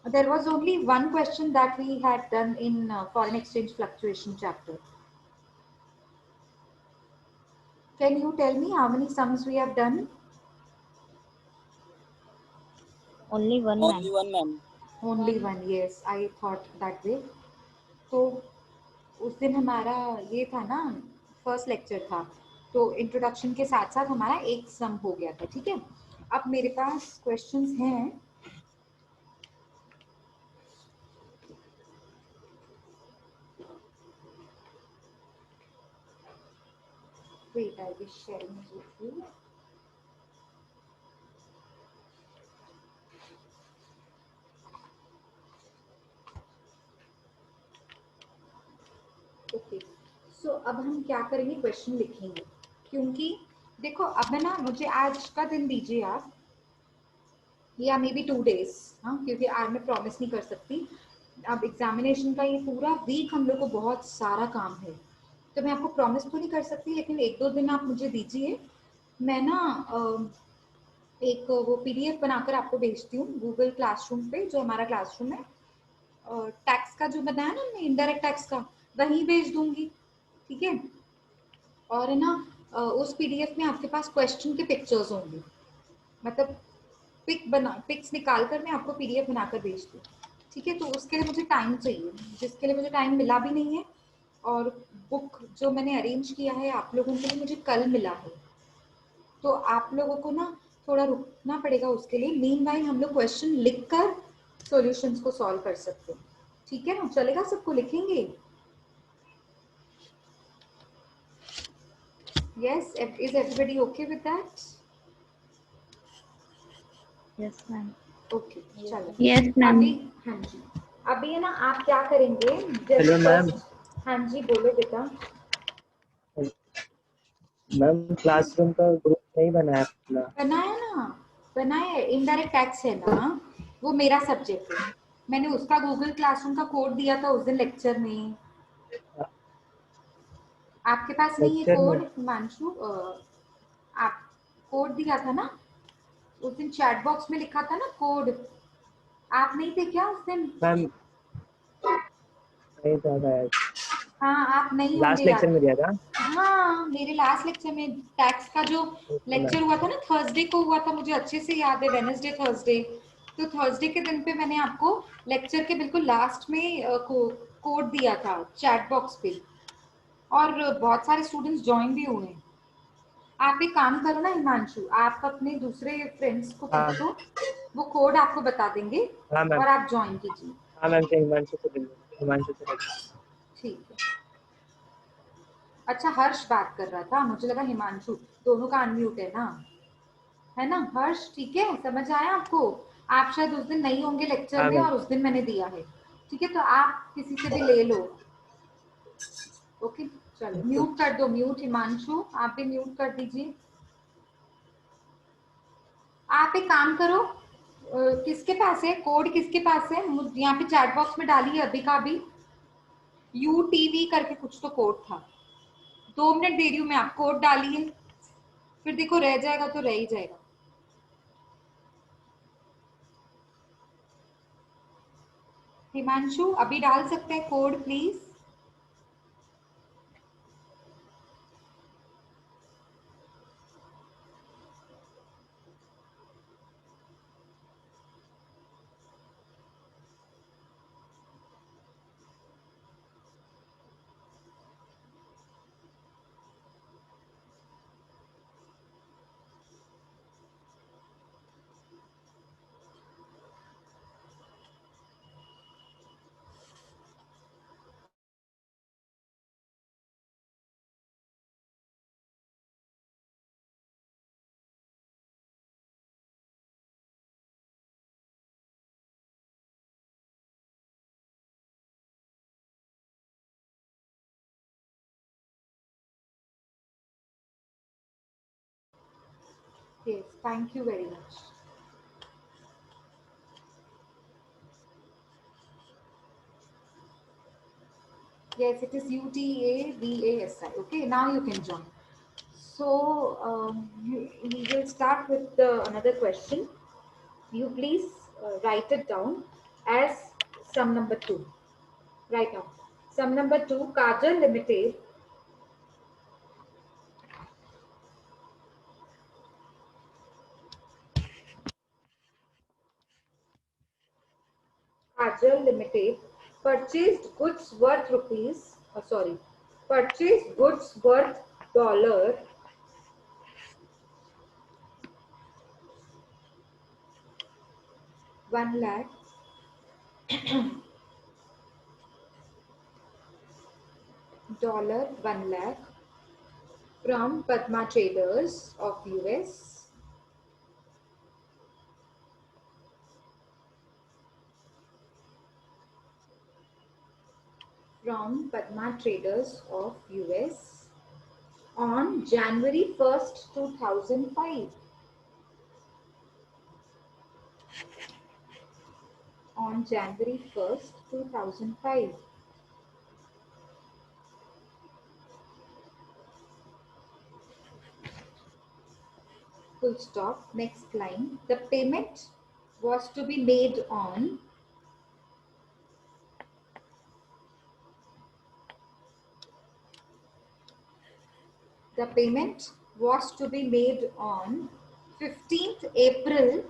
There was only one question that we had done in foreign exchange fluctuation chapter. Can you tell me how many sums we have done? Only one, Only ma'am. one, ma'am. Only one, yes, I thought that way. तो उस दिन हमारा ये था ना, first lecture था, तो introduction के साथ साथ हमारा एक सम हो गया था, ठीक है। अब मेरे पास क्वेश्चंस हैं। Wait, I'll be sharing it with you. Okay, so अब हम क्या करेंगे, क्वेश्चन लिखेंगे, क्योंकि देखो अब है ना, मुझे आज का दिन दीजिए आप, या मे बी 2 days, हाँ, क्योंकि आज मैं प्रॉमिस नहीं कर सकती। अब एग्जामिनेशन का ये पूरा वीक हम लोग को बहुत सारा काम है, तो मैं आपको प्रॉमिस तो नहीं कर सकती, लेकिन 1-2 दिन आप मुझे दीजिए। मैं ना एक वो पीडीएफ बनाकर आपको भेजती हूँ गूगल क्लासरूम पे, जो हमारा क्लासरूम है, टैक्स का जो बताया ना हमने, इनडायरेक्ट टैक्स का, वहीं भेज दूंगी, ठीक है। और है ना, उस पीडीएफ में आपके पास क्वेश्चन के पिक्चर्स होंगे, मतलब पिक्स निकाल कर मैं आपको पीडीएफ बनाकर भेजती हूँ, ठीक है। तो उसके लिए मुझे टाइम चाहिए, जिसके लिए मुझे टाइम मिला भी नहीं है, और बुक जो मैंने अरेंज किया है आप लोगों के लिए मुझे कल मिला है, तो आप लोगों को ना थोड़ा रुकना पड़ेगा उसके लिए। मीनवाइल हम लोग क्वेश्चन लिखकर सॉल्यूशंस को सॉल्व कर सकते हैं, ठीक है ना, चलेगा, सबको लिखेंगे? Yes, is everybody okay with that? Yes, ma'am. Okay, चलो। Yes, ma'am. अभी, हाँ जी, अभी है ना, आप क्या करेंगे, जैसे हेलो मैम। फर्स्ट, हाँ जी बोलो बेटा। मैम क्लासरूम का ग्रुप नहीं बनाया अपना। बनाया ना, बनाया, इनडायरेक्ट टैक्स है ना, वो मेरा सब्जेक्ट है, मैंने उसका गूगल क्लासरूम का कोड दिया था उस दिन लेक्चर में। आपके पास नहीं है लेक्चर में कोड हिमांशु? आप कोड दिया था ना उस दिन, चैट बॉक्स में लिखा था ना कोड, आप नहीं थे क्या उस दिन? मैम नहीं था शायद, हाँ, आप नहीं होंगे लास्ट लेक्चर यार। में दिया था। हाँ, मेरे लास्ट लेक्चर में टैक्स का जो ओके लेक्चर मैम। हुआ था ना, थर्सडे को हुआ था, मुझे अच्छे से याद है, वेडनेसडे थर्सडे। तो थर्सडे के दिन पे मैंने आपको लेक्चर के बिल्कुल लास्ट में कोड दिया था चैट बॉक्स पे, और बहुत सारे स्टूडेंट्स ज्वाइन भी हुए हैं। आप एक काम करो ना हिमांशु, आप अपने दूसरे फ्रेंड्स को हाँ पूछो, वो कोड आपको बता देंगे, हाँ मैम। और आप ज्वाइन कीजिए, हाँ मैम, से हिमांशु को हिमांशु से ठीक है। अच्छा, हर्ष बात कर रहा था, मुझे लगा हिमांशु, दोनों का अनम्यूट है ना हर्ष, ठीक है, समझ आया आपको? आप शायद उस दिन नहीं होंगे लेक्चर हाँ में, मैम। और उस दिन मैंने दिया है, ठीक है, तो आप किसी से भी ले लो, ओके। चलो म्यूट कर दो, म्यूट हिमांशु, आप भी म्यूट कर दीजिए। आप एक काम करो, किसके पास है कोड, किसके पास है, यहाँ पे चैट बॉक्स में डालिए अभी का अभी, UTV करके कुछ तो कोड था, 2 मिनट दे रही हूँ मैं, आप कोड डालिए, फिर देखो रह जाएगा तो रह ही जाएगा। हिमांशु अभी डाल सकते हैं code please? Yes, thank you very much. Yes, it is UTAVASI. Okay, now you can join. So we will start with another question. You please write it down. as sum number 2. Right now, sum number 2, Kajal Limited purchased goods worth dollar 1 lakh from Padma Traders of US on January 1st, 2005. On January 1st, 2005. Full stop. Next line. The payment was to be made on The payment was to be made on 15th April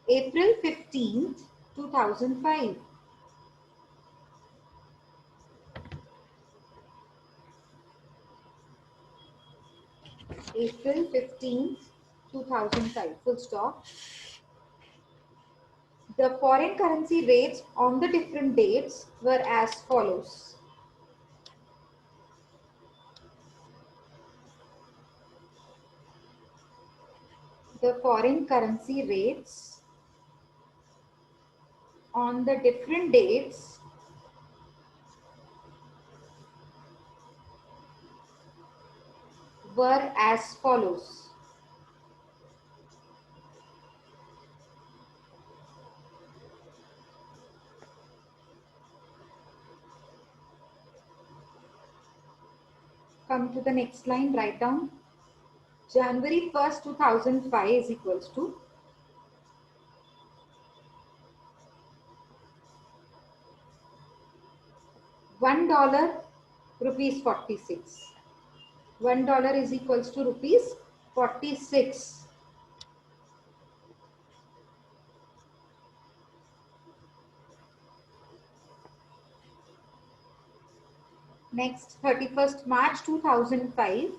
15th, 2005. April 15th, 2005. Full stop. The foreign currency rates on the different dates were as follows. The foreign currency rates on the different dates were as follows. Come to the next line, write down. January 1st, 2005 is equals to $1 rupees 46. $1 is equals to rupees 46. Next, 31st March 2005,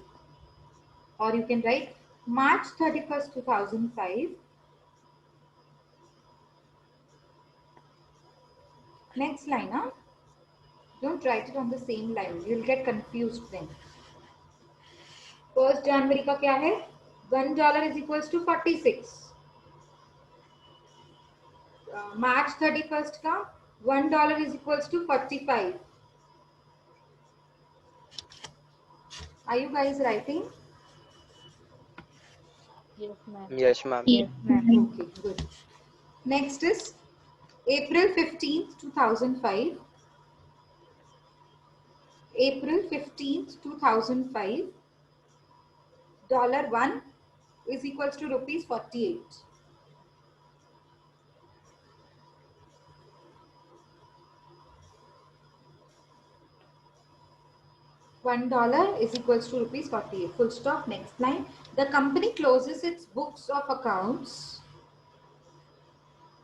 or you can write March 31st, 2005. Next line, huh? Don't write it on the same line. You'll get confused then. 1st January का क्या है? $1 is equals to 46. March 31st का $1 is equals to 45. Are you guys writing? Yes, ma'am. Yes, ma'am. Yes, ma'am. Okay, good. Next is April 15th, 2005. April 15th, 2005. $1 is equals to rupees 48. $1 is equals to rupees 48. Full stop. Next line. The company closes its books of accounts.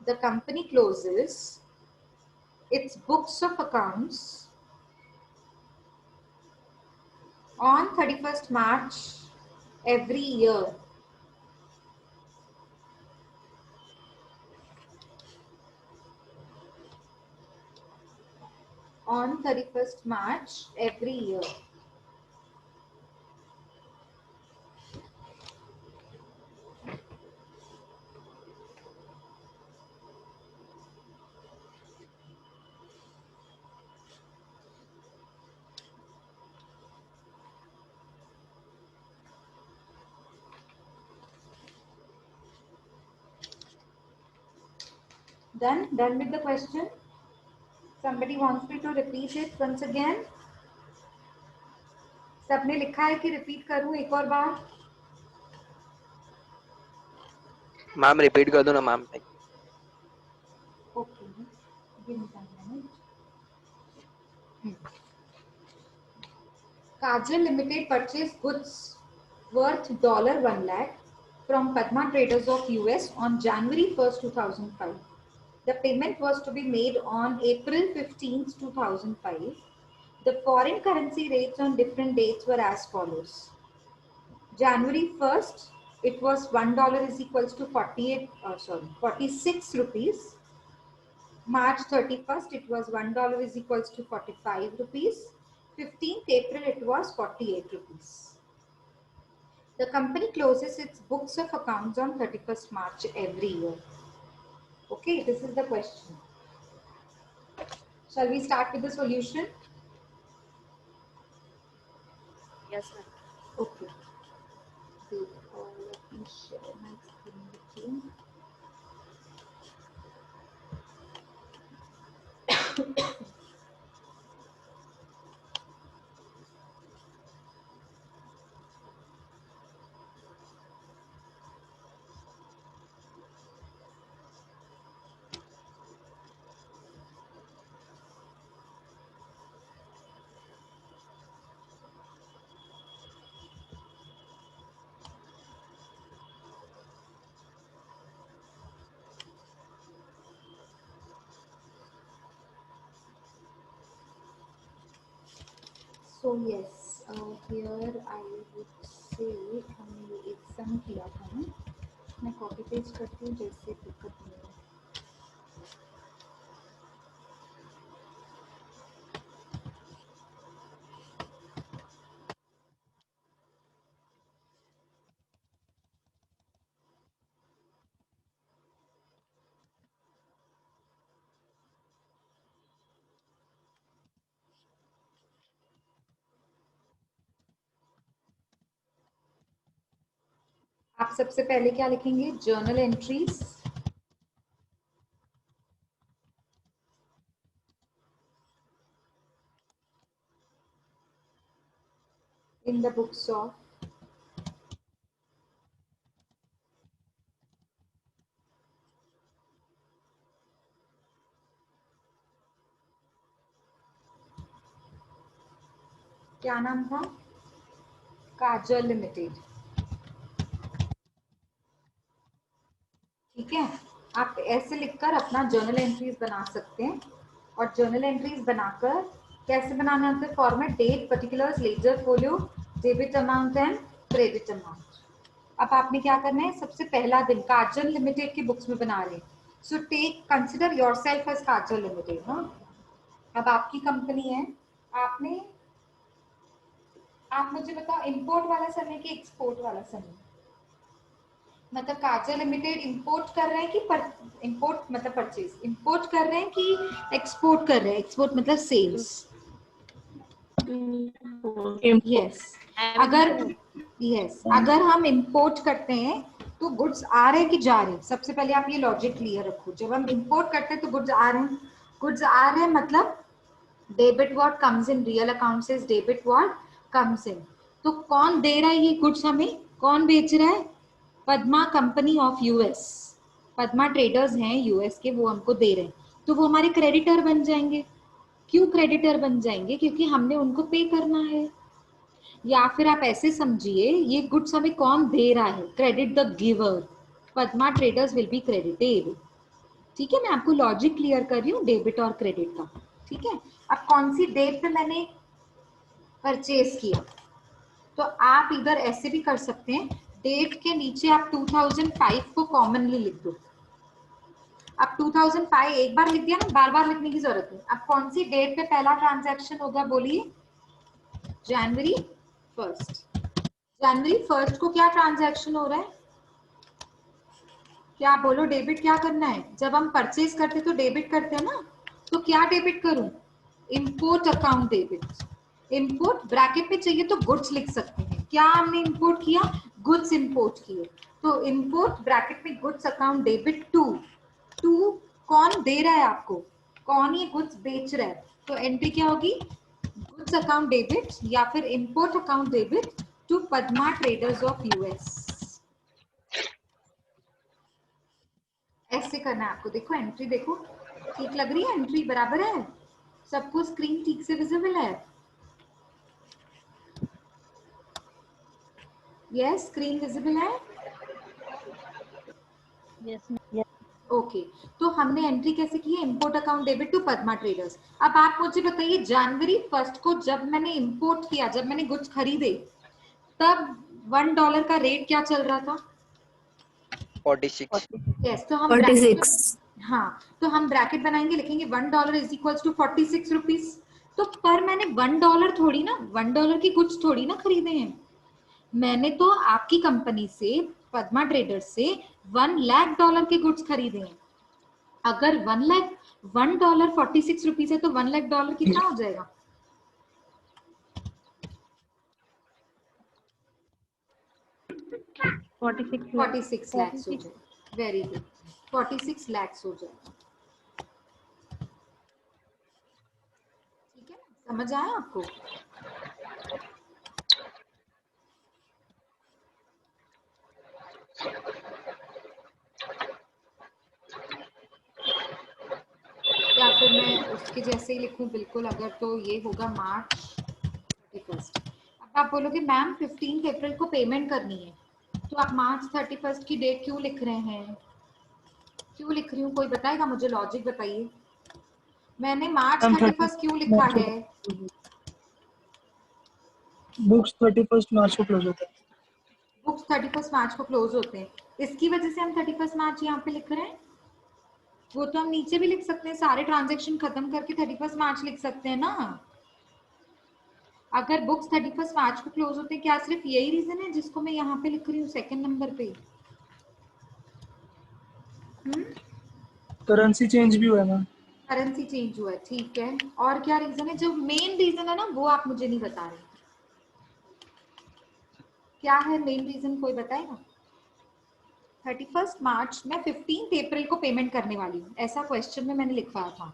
The company closes its books of accounts on 31st March every year. On 31st March every year. Done? Done with the question? Somebody wants me to repeat it once again? सबने लिखा है कि repeat करूं एक और बार? Ma'am repeat कर दो ना ma'am. Okay, give me some minute. Kajal Limited purchased goods worth $1 lakh from Padma Traders of US on January 1st, 2005. The payment was to be made on April 15th, 2005. The foreign currency rates on different dates were as follows. January 1st, it was $1 is equals to 46 rupees. March 31st, it was $1 is equals to 45 rupees. 15th April, it was 48 rupees. The company closes its books of accounts on 31st March every year. Okay, this is the question. Shall we start with the solution? Yes, ma'am. Okay. Wait, let me share my screen with you. So yes, here I would say हमने ये एक सम किया था ना, मैं copy paste करती हूँ जैसे दिक्कत नहीं हो। आप सबसे पहले क्या लिखेंगे? Journal entries in the books of क्या नाम था? काजल लिमिटेड। ठीक है, आप ऐसे लिखकर अपना जर्नल एंट्रीज बना सकते हैं। और जर्नल एंट्रीज बनाकर कैसे बनाना है? Format, date, particulars, ledger folio, debit amount and credit amount. अब आपने क्या करना है? सबसे पहला दिन काजल लिमिटेड की बुक्स में बना रहे हैं। So take consider yourself as Kajal limited. हाँ, अब आपकी कंपनी है, आपने, आप मुझे बताओ इंपोर्ट वाला समय कि एक्सपोर्ट वाला समय? मतलब काजल लिमिटेड इंपोर्ट कर रहे हैं कि इंपोर्ट मतलब परचेज, इंपोर्ट कर रहे हैं कि एक्सपोर्ट कर रहे हैं? एक्सपोर्ट मतलब सेल्स। यस, अगर हम इंपोर्ट करते हैं तो गुड्स आ रहे हैं कि जा रहे हैं? सबसे पहले आप ये लॉजिक क्लियर रखो। जब हम इंपोर्ट करते हैं तो गुड्स आ रहे हैं, गुड्स आ रहे हैं मतलब debit what comes in, real account से डेबिट व्हाट कम्स इन। तो कौन दे रहा है ये गुड्स हमें? कौन बेच रहा है? Padma company of US, Padma traders हैं यूएस के, वो हमको दे रहे हैं। तो वो हमारे क्रेडिटर बन जाएंगे। क्यों क्रेडिटर बन जाएंगे? क्योंकि हमने उनको पे करना है। या फिर आप ऐसे समझिए, ये गुड्स हमें कौन दे रहा है? Credit the giver, Padma traders will be credited. ठीक है, मैं आपको लॉजिक क्लियर कर रही हूँ डेबिट और क्रेडिट का। ठीक है, अब कौन सी डेट पे मैंने परचेज किया? तो आप इधर ऐसे भी कर सकते हैं, डेट के नीचे आप 2005 को कॉमनली लिख दो। अब 2005 एक बार लिख दिया ना, बार बार लिखने की जरूरत नहीं। अब कौन सी डेट पे पहला ट्रांजैक्शन होगा? बोलिए। जनवरी 1st। जनवरी 1st को क्या ट्रांजैक्शन हो रहा है? क्या बोलो, डेबिट क्या करना है? जब हम परचेज करते तो डेबिट करते हैं ना, तो क्या डेबिट करूं? Import account debit. Import bracket में चाहिए तो गुड्स लिख सकते हैं। क्या हमने इंपोर्ट किया? गुड्स इंपोर्ट किए, तो इंपोर्ट ब्रैकेट में goods account debit to. To कौन दे रहा है आपको? कौन ये गुड्स बेच रहा है? तो एंट्री क्या होगी? गुड्स अकाउंट डेबिट या फिर import account debit to Padma traders of US. ऐसे करना है आपको। देखो एंट्री देखो, ठीक लग रही है एंट्री? बराबर है? सबको स्क्रीन ठीक से विजिबल है? यस, स्क्रीन विजिबल है? Yes ma'am. ओके, तो हमने एंट्री कैसे की है? Import account debit to Padma traders. अब आप मुझे बताइए, जनवरी 1 को जब मैंने इंपोर्ट किया, जब मैंने गुड्स खरीदे, तब $1 का रेट क्या चल रहा था? 46। यस, तो हम 46। हाँ, तो हम ब्रैकेट बनाएंगे, लिखेंगे $1 इज इक्वल्स टू 46 रुपीज। तो पर मैंने $1 थोड़ी ना, $1 की गुड्स थोड़ी ना खरीदे हैं, मैंने तो आपकी कंपनी से, पद्मा ट्रेडर्स से $1,00,000 के गुड्स खरीदे हैं। अगर $1 46 रुपीज है तो $1,00,000 कितना हो जाएगा? 46 lakhs हो जाएगा। वेरी गुड, 46 lakhs हो जाएगा। ठीक है, समझ आया आपको? या फिर मैं उसके जैसे ही लिखूं बिल्कुल, अगर तो ये होगा मार्च 31। अब आप बोलोगे मैम 15 अप्रैल को पेमेंट करनी है, तो आप मार्च 31 की डेट क्यों लिख रहे हैं? क्यों लिख रही हूँ, कोई बताएगा मुझे? लॉजिक बताइए, मैंने मार्च 31 क्यों लिखा है? बुक्स 31 मार्च को क्लोज होता है। बुक्स 31 मार्च को क्लोज होते हैं, इसकी वजह से हम 31 मार्च यहाँ पे लिख रहे हैं। वो तो हम नीचे भी लिख सकते हैं, सारे ट्रांजेक्शन खत्म करके 31 मार्च लिख सकते हैं ना। अगर बुक्स 31 मार्च को क्लोज होते हैं, क्या सिर्फ यही रीजन है जिसको मैं यहाँ पे लिख रही हूँ सेकंड नंबर पे? करेंसी चेंज भी हुआ है मैम। करेंसी चेंज हुआ है, ठीक है। और क्या रीजन है? जो मेन रीजन है ना, वो आप मुझे नहीं बता रहे। क्या है मेन रीजन, कोई बताएगा? 31 मार्च में 15 अप्रैल को पेमेंट करने वाली हूँ, ऐसा क्वेश्चन में मैंने लिखवाया था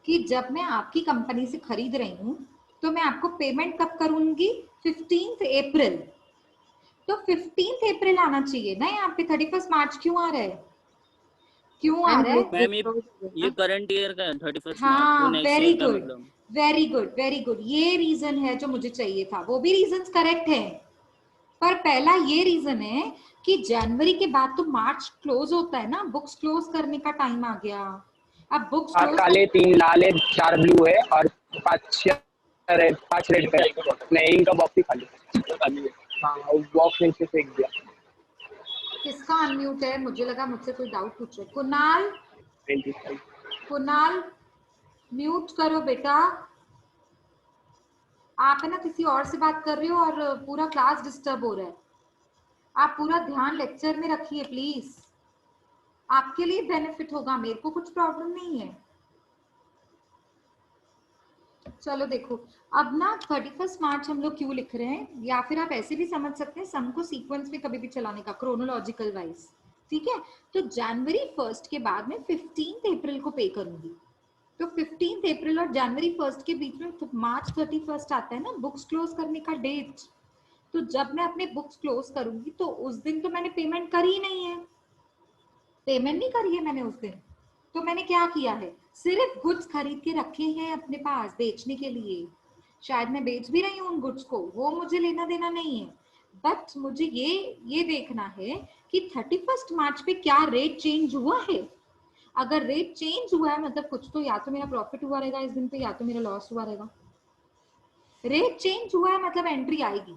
कि जब मैं आपकी कंपनी से खरीद रही हूँ तो मैं आपको पेमेंट कब करूंगी? 15 अप्रैल। तो 15 अप्रैल आना चाहिए ना यहाँ पे, 31 मार्च क्यों आ रहा है? क्यों आ रहा है? मैम ये करंट ईयर का 31 हाँ, March, very good, very good, very good. ये रीजन है जो मुझे चाहिए था, वो भी रीजंस करेक्ट है, पर पहला ये रीजन है कि जनवरी के बाद तो मार्च क्लोज होता है ना, बुक्स क्लोज करने का टाइम आ गया। अब बुक्स 8 काले 3 लाल है 4 ब्लू है और 5 रेड पे नहीं, इनका बॉक्स ही खाली है। हाँ, बॉक्स नीचे फेंक दिया। किसका अनम्यूट है? मुझे लगा मुझसे कोई डाउट पूछ रहे। कुणाल, कुणाल म्यूट करो बेटा। आप है ना किसी और से बात कर रहे हो और पूरा क्लास डिस्टर्ब हो रहा है। आप पूरा ध्यान लेक्चर में रखिए प्लीज, आपके लिए बेनिफिट होगा, मेरे को कुछ प्रॉब्लम नहीं है। चलो देखो, अब ना 31 मार्च हम लोग क्यों लिख रहे हैं, या फिर आप ऐसे भी समझ सकते हैं सम को सीक्वेंस में कभी भी चलाने का, क्रोनोलॉजिकल वाइज। ठीक है, तो जनवरी 1 के बाद में 15 अप्रैल को पे करूंगी, तो 15 अप्रैल और जनवरी 1 के बीच में तो मार्च 31 आता है ना बुक्स क्लोज करने का डेट। तो जब मैं अपने बुक्स क्लोज करूंगी तो उस दिन तो मैंने पेमेंट करी नहीं है, पेमेंट नहीं करी है मैंने उस दिन। तो मैंने क्या किया है, सिर्फ गुड्स खरीद के रखे हैं अपने पास बेचने के लिए। शायद मैं बेच भी रही हूँ उन गुड्स को, वो मुझे लेना देना नहीं है, बट मुझे ये देखना है कि 31 मार्च पे क्या रेट चेंज हुआ है। अगर रेट चेंज हुआ है मतलब कुछ तो, या तो मेरा प्रॉफिट हुआ रहेगा इस दिन पे, या तो मेरा लॉस हुआ रहेगा। रेट चेंज हुआ है मतलब एंट्री आएगी।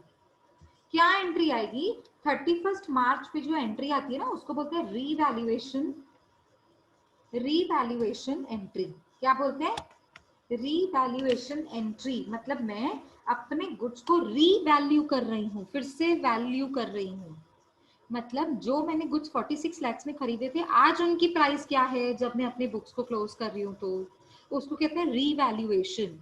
क्या एंट्री आएगी? 31 मार्च पे जो एंट्री आती है ना, उसको बोलते हैं रीवैल्यूएशन, रीवैल्यूएशन एंट्री। क्या बोलते हैं? Revaluation entry. मतलब मैं अपने गुड्स को रीवैल्यू कर रही हूँ, फिर से वैल्यू कर रही हूँ। मतलब जो मैंने गुड्स 46 लाख में खरीदे थे, आज उनकी प्राइस क्या है जब मैं अपने बुक्स को क्लोज कर रही हूँ, तो उसको कहते हैं रीवैल्यूएशन।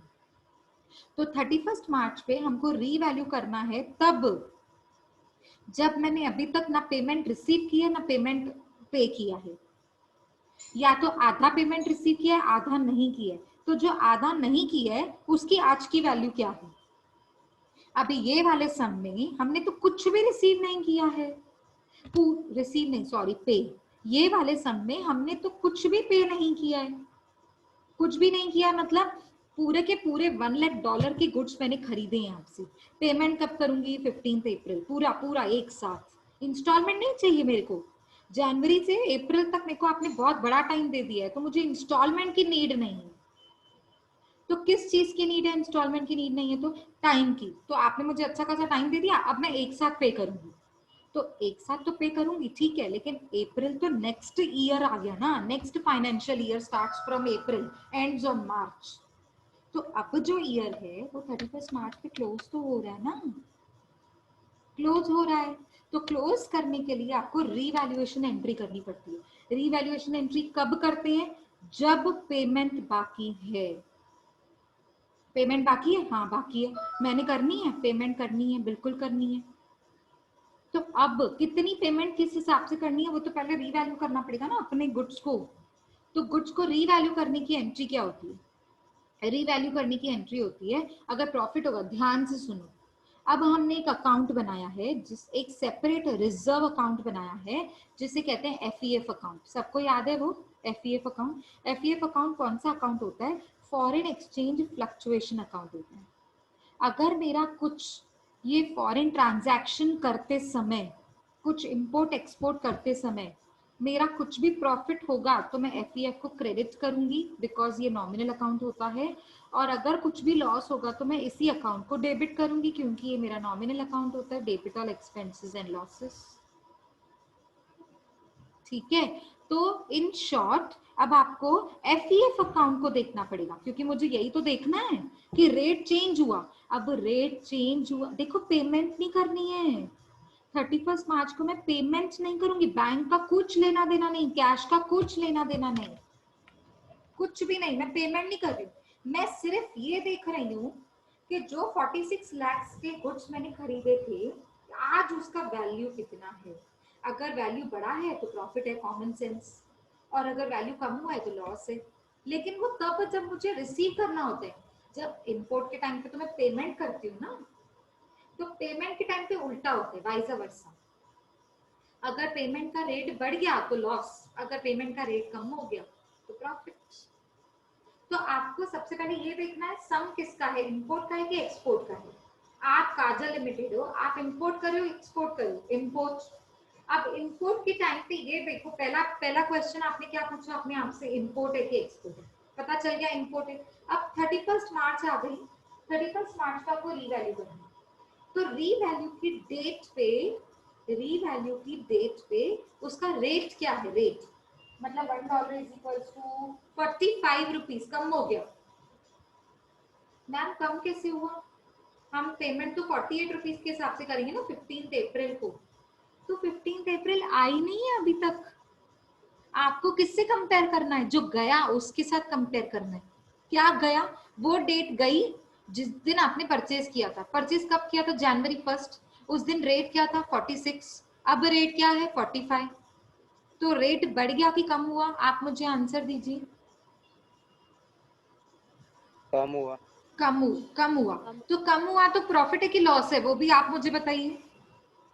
तो 31 मार्च पे हमको रीवैल्यू करना है तब जब मैंने अभी तक ना पेमेंट रिसीव की है ना पेमेंट पे किया है, या तो आधा पेमेंट रिसीव किया है आधा नहीं किया है। तो जो आधा नहीं किया है उसकी आज की वैल्यू क्या है? अभी ये वाले सम में हमने तो कुछ भी रिसीव नहीं किया है, रिसीव नहीं सॉरी पे, ये वाले सम में हमने तो कुछ भी पे नहीं किया है। कुछ भी नहीं किया, मतलब पूरे के पूरे $1 लाख के गुड्स मैंने खरीदे हैं आपसे। पेमेंट कब करूंगी? 15 अप्रैल, पूरा पूरा एक साथ। इंस्टॉलमेंट नहीं चाहिए मेरे को। जनवरी से अप्रैल तक मेरे को आपने बहुत बड़ा टाइम दे दिया है, तो मुझे इंस्टॉलमेंट की नीड नहीं है। तो किस चीज की नीड है? इंस्टॉलमेंट की नीड नहीं है तो टाइम की। तो आपने मुझे अच्छा खासा टाइम दे दिया, अब मैं एक साथ पे करूंगी। तो एक साथ तो पे करूंगी, ठीक है, लेकिन अप्रैल तो नेक्स्ट ईयर आ गया ना। Next financial year starts from April, ends on March. तो अब जो ईयर है वो 31 मार्च पे क्लोज तो हो रहा है ना, क्लोज हो रहा है। तो क्लोज करने के लिए आपको रीवैल्यूएशन एंट्री करनी पड़ती है। रीवैल्यूएशन एंट्री कब करते हैं? जब पेमेंट बाकी है। पेमेंट बाकी है, हाँ बाकी है, मैंने करनी है, पेमेंट करनी है, बिल्कुल करनी है। तो अब कितनी पेमेंट किस हिसाब से करनी है वो तो पहले रीवैल्यू करना पड़ेगा ना अपने गुड्स को। तो गुड्स को रीवैल्यू करने की एंट्री क्या होती है? रीवैल्यू करने की एंट्री होती है अगर प्रॉफिट होगा। ध्यान से सुनो, अब हमने एक अकाउंट बनाया है, जिस एक सेपरेट रिजर्व अकाउंट बनाया है जिसे कहते हैं एफईएफ अकाउंट। सबको याद है वो एफईएफ अकाउंट? एफईएफ अकाउंट कौन सा अकाउंट होता है? फॉरेन एक्सचेंज फ्लक्चुएशन अकाउंट होता है। अगर मेरा कुछ ये फॉरेन ट्रांजैक्शन करते समय, कुछ इंपोर्ट एक्सपोर्ट करते समय मेरा कुछ भी प्रॉफिट होगा तो मैं एफईएफ को क्रेडिट करूंगी, बिकॉज ये नॉमिनल अकाउंट होता है। और अगर कुछ भी लॉस होगा तो मैं इसी अकाउंट को डेबिट करूंगी, क्योंकि ये मेरा नॉमिनल अकाउंट होता है, debit all expenses and losses. ठीक है, तो इन शॉर्ट अब आपको एफईएफ अकाउंट को देखना पड़ेगा, क्योंकि मुझे यही तो देखना है कि रेट चेंज हुआ। अब रेट चेंज हुआ, देखो पेमेंट नहीं करनी है 31 मार्च को, मैं पेमेंट नहीं करूंगी। बैंक का कुछ लेना देना नहीं, कैश का कुछ लेना देना नहीं, कुछ भी नहीं, मैं पेमेंट नहीं कर रही हूँ। मैं सिर्फ ये देख रही हूँ कि जो 46 लाख के गुड्स मैंने खरीदे थे आज उसका वैल्यू कितना है। अगर वैल्यू बड़ा है तो प्रॉफिट है, कॉमन सेंस, और अगर वैल्यू कम हुआ है तो लॉस है। लेकिन वो तब जब मुझे रिसीव करना होता है। जब इंपोर्ट के टाइम पे तो मैं पेमेंट करती हूँ ना, तो पेमेंट के टाइम पे उल्टा होता है, वाइस वर्सा। अगर पेमेंट का रेट बढ़ गया तो लॉस, अगर पेमेंट का रेट कम हो गया तो प्रॉफिट। तो आपको सबसे पहले ये देखना है सम किसका है, इंपोर्ट का है कि एक्सपोर्ट का है। आप काजल लिमिटेड हो, आप इंपोर्ट कर रहे हो एक्सपोर्ट कर रहे हो? इंपोर्ट। अब इंपोर्ट के टाइम पे ये देखो, पहला क्वेश्चन आपने क्या पूछा अपने आप से, इंपोर्ट है कि एक्सपोर्ट है? पता चल गया इंपोर्ट है। अब 31 मार्च आ गई, 31 मार्च का आपको रीवैल्यू करना है। तो रीवैल्यू की डेट पे, रीवैल्यू की डेट पे उसका रेट क्या है? रेट मतलब $1 इज इक्वल टू 45 रुपीज। कम हो गया मैम, कम कैसे हुआ? हम पेमेंट तो 48 रुपीज के हिसाब से करेंगे ना 15 अप्रैल को। तो 15 अप्रैल आई नहीं है अभी तक। आपको किससे कंपेयर करना है? जो गया उसके साथ कंपेयर करना है। क्या गया? वो डेट गई जिस दिन आपने परचेज किया था। परचेज कब किया था? जनवरी 1। उस दिन रेट क्या था? 46। अब रेट क्या है? 45। तो रेट बढ़ गया कि कम हुआ? आप मुझे आंसर दीजिए। कम हुआ। कम हुआ। तो कम हुआ तो प्रॉफिट है कि लॉस है? वो भी आप मुझे बताइए।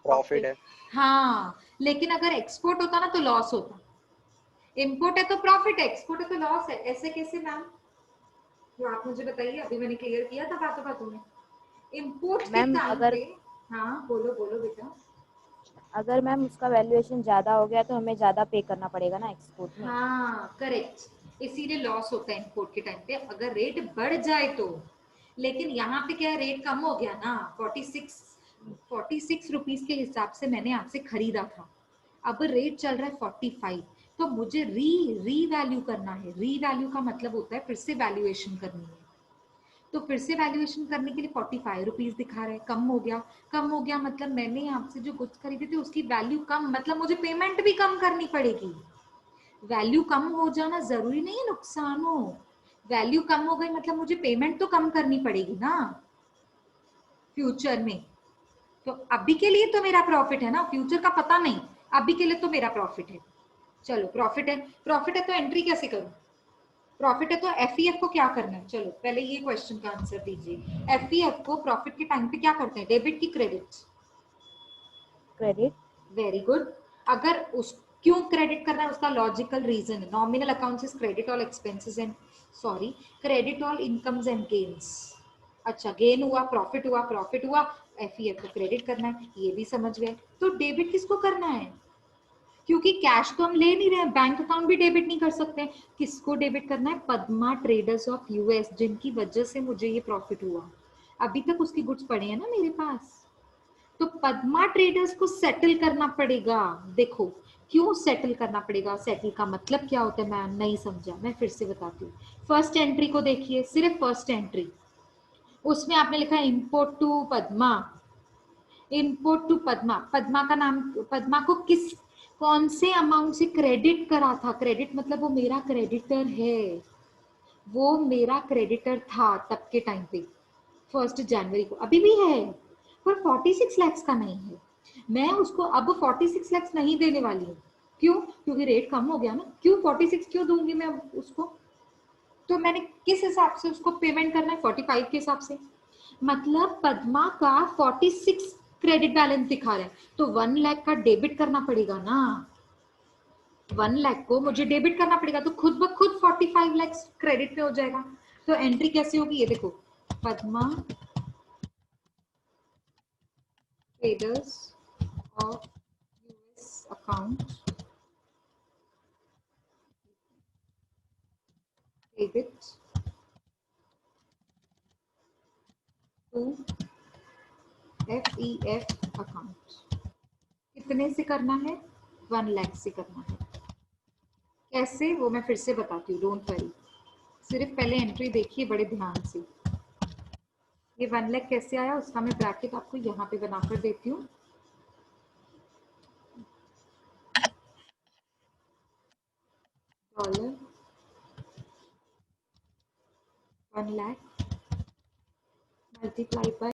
प्रॉफिट है। हाँ, लेकिन अगर एक्सपोर्ट होता ना तो लॉस होता। इंपोर्ट है तो प्रॉफिट है, एक्सपोर्ट है तो लॉस है। ऐसे कैसे मैम? तो आप मुझे बताइए, अभी मैंने क्लियर किया था बातों में। इंपोर्ट के मैम टाइम अगर पे, हाँ बोलो बोलो बेटा। अगर मैम उसका वैल्यूएशन ज्यादा हो गया तो हमें ज्यादा पे करना पड़ेगा ना एक्सपोर्ट में। हाँ करेक्ट, इसीलिए लॉस होता है इंपोर्ट के टाइम पे अगर रेट बढ़ जाए तो। लेकिन यहाँ पे क्या है, रेट कम हो गया ना। 46 रुपीज के हिसाब से मैंने आपसे खरीदा था, अब रेट चल रहा है 45। तो मुझे रीवैल्यू करना है। रीवैल्यू का मतलब होता है फिर से वैल्यूएशन करनी है। तो फिर से वैल्यूएशन करने के लिए 45 रुपीज दिखा रहा है, कम हो गया। कम हो गया मतलब मैंने आपसे जो गुड्स खरीदे थे उसकी वैल्यू कम, मतलब मुझे पेमेंट भी कम करनी पड़ेगी। वैल्यू कम हो जाना जरूरी नहीं है नुकसान हो। वैल्यू कम हो गई मतलब मुझे पेमेंट तो कम करनी पड़ेगी ना फ्यूचर में। तो अभी के लिए तो मेरा प्रॉफिट है ना, फ्यूचर का पता नहीं। अभी के लिए तो मेरा प्रॉफिट है। चलो प्रॉफिट है, प्रॉफिट है तो एंट्री कैसे करूं? प्रॉफिट है तो एफईएफ को क्या करना है? चलो पहले ये क्वेश्चन का आंसर दीजिए। एफईएफ को प्रॉफिट के टाइम पे क्या करते हैं? डेबिट की क्रेडिट? क्रेडिट। Very good. अगर उस क्यों क्रेडिट करना है उसका लॉजिकल रीजन है। Nominal accounts is credit all expenses and credit all incomes and gains. अच्छा, गेन हुआ, प्रॉफिट हुआ, प्रॉफिट हुआ, एफईएफ को क्रेडिट करना है, ये भी समझ गए। तो डेबिट किसको करना है? क्योंकि कैश तो हम ले नहीं रहे हैं, बैंक अकाउंट भी डेबिट नहीं कर सकते। किसको डेबिट करना है? पद्मा ट्रेडर्स ऑफ यूएस, जिनकी वजह से मुझे ये प्रॉफिट हुआ। अभी तक उसकी गुड्स पड़े हैं ना मेरे पास, तो पद्मा ट्रेडर्स को सेटल करना पड़ेगा। देखो क्यों सेटल करना पड़ेगा, सेटल का मतलब क्या होता है, मैं नहीं समझा, मैं फिर से बताती हूँ। फर्स्ट एंट्री को देखिए, सिर्फ फर्स्ट एंट्री, उसमें आपने लिखा है import to Padma, import to Padma. Padma का नाम, पद्मा को किस कौन से अमाउंट से क्रेडिट करा था? क्रेडिट मतलब वो मेरा क्रेडिटर है, वो मेरा क्रेडिटर था तब के टाइम पे 1 जनवरी को, अभी भी है, पर 46 लाख का नहीं है। मैं उसको अब 46 लाख नहीं देने वाली हूँ। क्यों? क्योंकि रेट कम हो गया ना। क्यों 46 क्यों दूंगी मैं अब उसको? तो मैंने किस हिसाब से उसको पेमेंट करना है? 45 के हिसाब से। मतलब पद्मा का 46 क्रेडिट बैलेंस दिखा रहे हैं, तो 1 लाख का डेबिट करना पड़ेगा ना। 1 लाख को मुझे डेबिट करना पड़ेगा, तो खुद ब खुद 45 लाख क्रेडिट पे हो जाएगा। तो एंट्री कैसे होगी? ये देखो, Padma traders of US account debit to FEF account. कितने से करना है? 1 लाख से करना है। कैसे, वो मैं फिर से बताती हूँ, डोंट वरी। सिर्फ पहले एंट्री देखिए बड़े ध्यान से। ये 1 लाख कैसे आया उसका मैं ब्रैकेट आपको यहाँ पे बनाकर देती हूँ। $1 लाख मल्टीप्लाई बाय